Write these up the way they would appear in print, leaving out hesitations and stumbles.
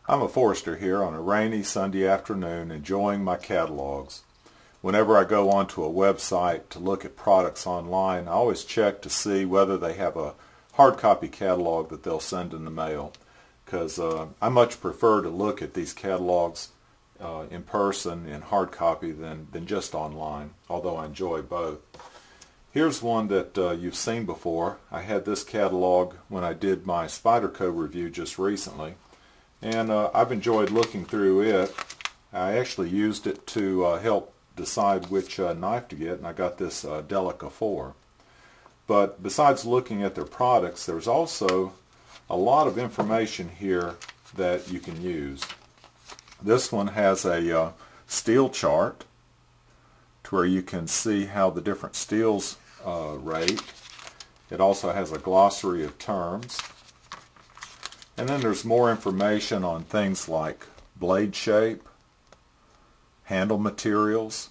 I'm a forester here on a rainy Sunday afternoon enjoying my catalogs. Whenever I go onto a website to look at products online, I always check to see whether they have a hard copy catalog that they'll send in the mail, because I much prefer to look at these catalogs in person in hard copy than just online, although I enjoy both. Here's one that you've seen before. I had this catalog when I did my Spyderco review just recently, and I've enjoyed looking through it. I actually used it to help decide which knife to get, and I got this Delica 4. But besides looking at their products, there's also a lot of information here that you can use. This one has a steel chart to where you can see how the different steels rate. It also has a glossary of terms. And then there's more information on things like blade shape, handle materials,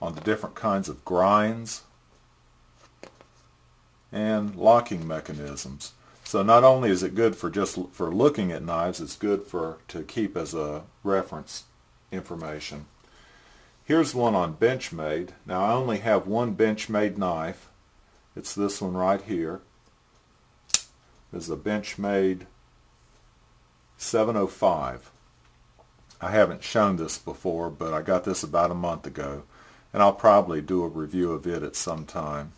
on the different kinds of grinds, and locking mechanisms. So not only is it good for just for looking at knives, it's good to keep as a reference information. Here's one on Benchmade. Now I only have one Benchmade knife. It's this one right here. This is a Benchmade 705. I haven't shown this before, but I got this about a month ago, and I'll probably do a review of it at some time.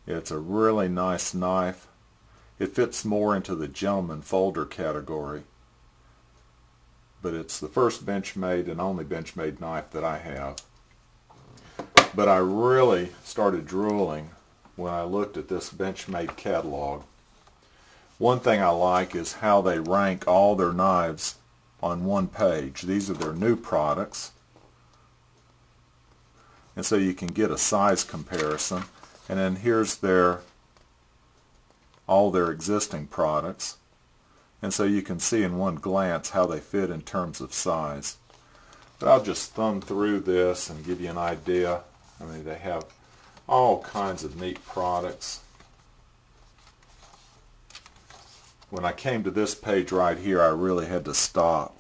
It's a really nice knife. It fits more into the gentleman folder category, but it's the first Benchmade and only Benchmade knife that I have. But I really started drooling when I looked at this Benchmade catalog. One thing I like is how they rank all their knives on one page. These are their new products, and so you can get a size comparison. And then here's all their existing products, and so you can see in one glance how they fit in terms of size. But I'll just thumb through this and give you an idea. I mean, they have all kinds of neat products. When I came to this page right here, I really had to stop.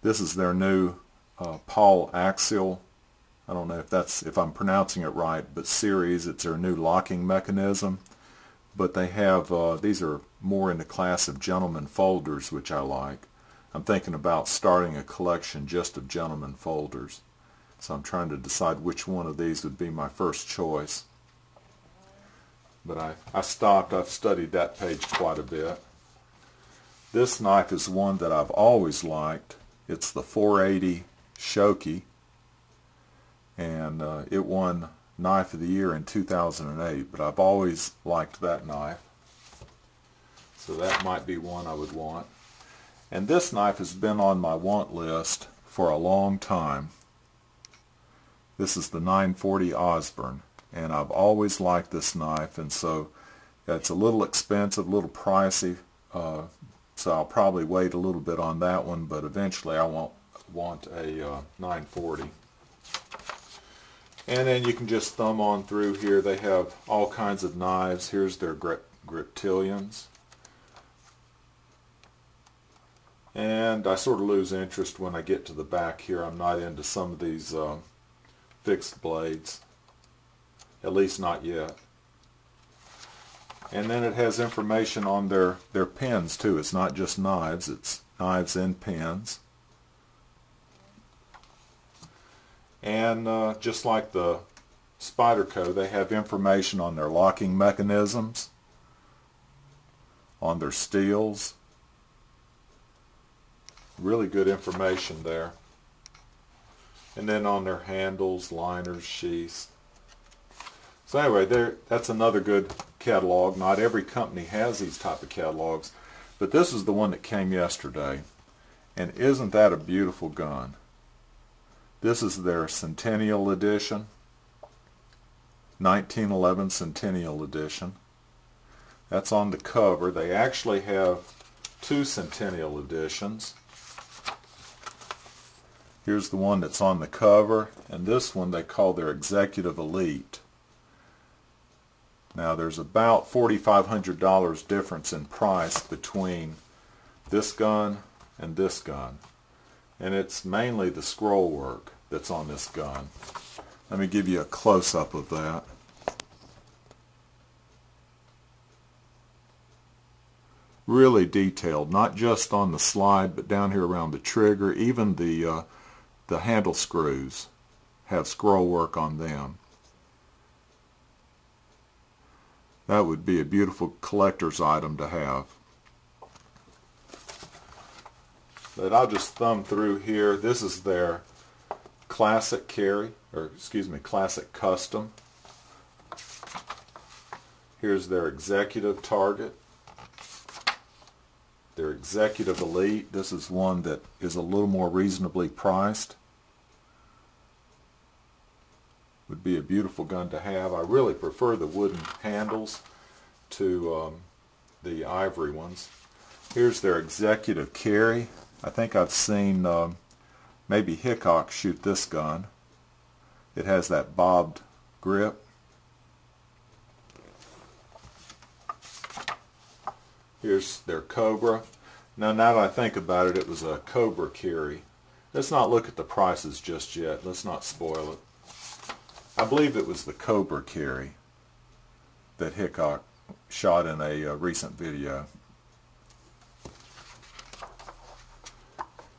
This is their new Paul Axial, I don't know if I'm pronouncing it right, but series. It's their new locking mechanism. But they have, these are more in the class of gentleman folders, which I like. I'm thinking about starting a collection just of gentleman folders. So I'm trying to decide which one of these would be my first choice. But I stopped. I've studied that page quite a bit. This knife is one that I've always liked. It's the 480 Shoki, and it won Knife of the Year in 2008, but I've always liked that knife. So that might be one I would want. And this knife has been on my want list for a long time. This is the 940 Osborne, and I've always liked this knife, and so it's a little expensive, a little pricey, so I'll probably wait a little bit on that one, but eventually I won't want a 940. And then you can just thumb on through here. They have all kinds of knives. Here's their Griptilians. And I sort of lose interest when I get to the back here. I'm not into some of these fixed blades, at least not yet. And then it has information on their pens too. It's not just knives, it's knives and pens. And just like the Spyderco, they have information on their locking mechanisms, on their steels. Really good information there. And then on their handles, liners, sheaths. So anyway, that's another good catalog. Not every company has these type of catalogs, but this is the one that came yesterday. And isn't that a beautiful gun? This is their Centennial Edition, 1911 Centennial Edition. That's on the cover. They actually have two Centennial Editions. Here's the one that's on the cover, and this one they call their Executive Elite. Now there's about $4,500 difference in price between this gun and this gun. And it's mainly the scroll work that's on this gun. Let me give you a close-up of that. Really detailed, not just on the slide, but down here around the trigger. Even the handle screws have scroll work on them. That would be a beautiful collector's item to have. But I'll just thumb through here. This is their classic carry, or excuse me, classic custom. Here's their executive target. Their executive elite. This is one that is a little more reasonably priced. Would be a beautiful gun to have. I really prefer the wooden handles to the ivory ones. Here's their executive carry. I think I've seen maybe Hickok shoot this gun. It has that bobbed grip. Here's their Cobra. Now that I think about it, it was a Cobra carry. Let's not look at the prices just yet. Let's not spoil it. I believe it was the Cobra carry that Hickok shot in a recent video.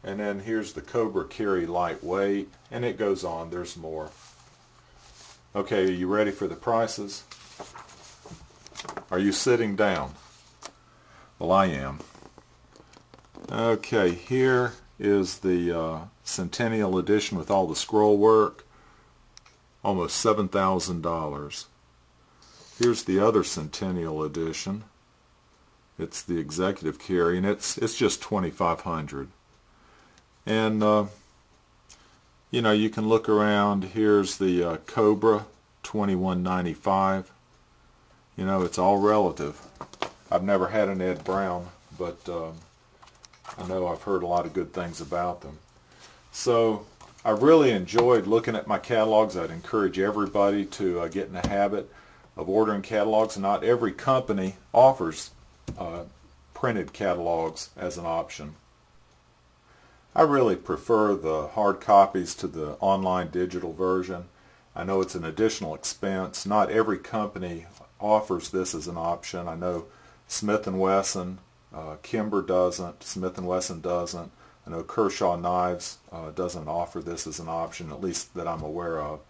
And then here's the Cobra carry lightweight, and it goes on. There's more. Okay, are you ready for the prices? Are you sitting down? Well, I am. Okay, here is the Centennial Edition with all the scroll work. Almost $7,000. Here's the other Centennial Edition. It's the executive carry, and it's just $2,500. And you know, you can look around. Here's the Cobra, $2,195. You know, it's all relative. I've never had an Ed Brown, but I know I've heard a lot of good things about them. So I really enjoyed looking at my catalogs. I'd encourage everybody to get in the habit of ordering catalogs. Not every company offers printed catalogs as an option. I really prefer the hard copies to the online digital version. I know it's an additional expense. Not every company offers this as an option. I know Smith & Wesson, Kimber doesn't, Smith & Wesson doesn't. I know Kershaw Knives doesn't offer this as an option, at least that I'm aware of.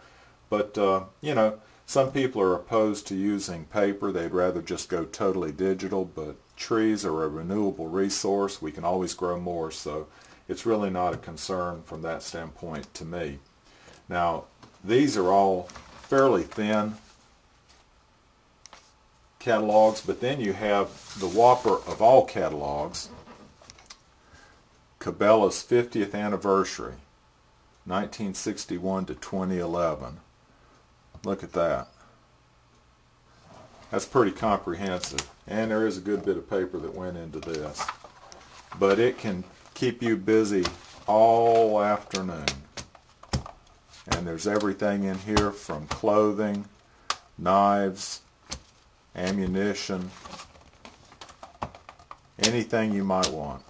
But, you know, some people are opposed to using paper. They'd rather just go totally digital, but trees are a renewable resource. We can always grow more, so it's really not a concern from that standpoint to me. Now, these are all fairly thin catalogs, but then you have the whopper of all catalogs, Cabela's 50th anniversary, 1961 to 2011. Look at that. That's pretty comprehensive, and there is a good bit of paper that went into this. But it can keep you busy all afternoon. And there's everything in here from clothing, knives, ammunition, anything you might want.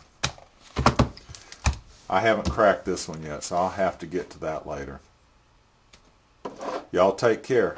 I haven't cracked this one yet, so I'll have to get to that later. Y'all take care.